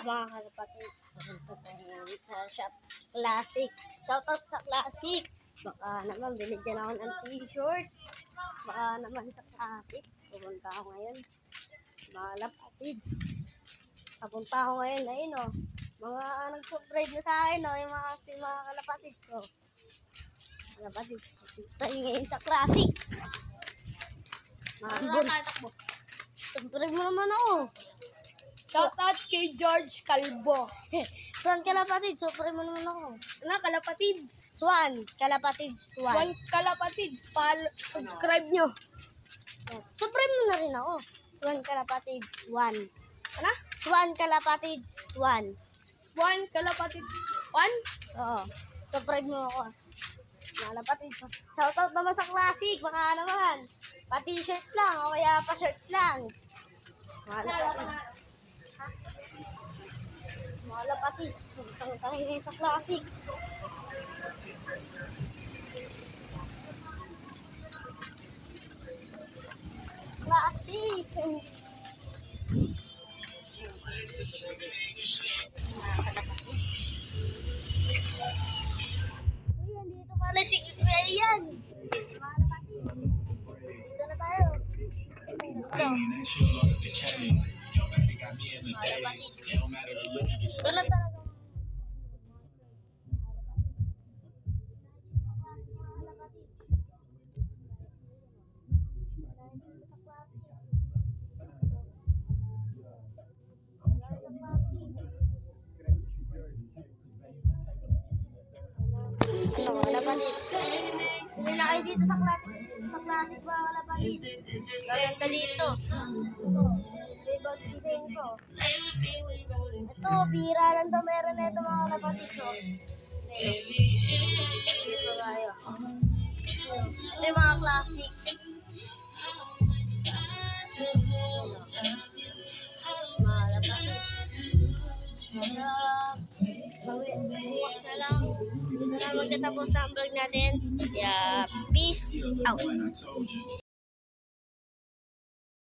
Mga kalapatid, pupunta tayo sa Shop Classic. Shoutout sa Classic. Baka naman binigyan ako ng t-shirt. Baka naman sa Classic. Pupunta ako ngayon. Mga kalapatids. Papunta ako ngayon. Ayun o. Mga nag-subscribe na sa akin o. Yung mga kalapatids ko. Kalapatids. Tayo ngayon sa Classic. Mga tatakbo. Subscribe mo naman ako. Shoutout kay George Calvo. Swan Kalapatids, subscribe mo naman ako. Nga, Kalapatids. Swan Kalapatids, Swan Kalapatids. Subscribe nyo. Subscribe mo na rin ako. Swan Kalapatids 1. Ano? Swan Kalapatids 1. Swan Kalapatids 1. Oo. Subscribe mo ako. Kalapatids. Shoutout naman sa Classic. Baka naman. Pa-t-shirt lang o kaya pa-shirt lang. Kalapatids. Kalapatids. Puntang tayo ngayon sa Classic. Classic. Uy, andito pala si Kuya. Dito na tayo. Ito. Ito na talaga. Ano, kalapatids? Hindi na kayo dito sa Classic ba, kalapatids? Gaganda dito. May bag design ko. Ito, bira lang daw meron na ito mga kalapatids. Dito tayo. Ito yung mga Classic. Mga kalapatids. Bukas na lang. Dito na magtatapos ang vlog natin. Yeah, peace out.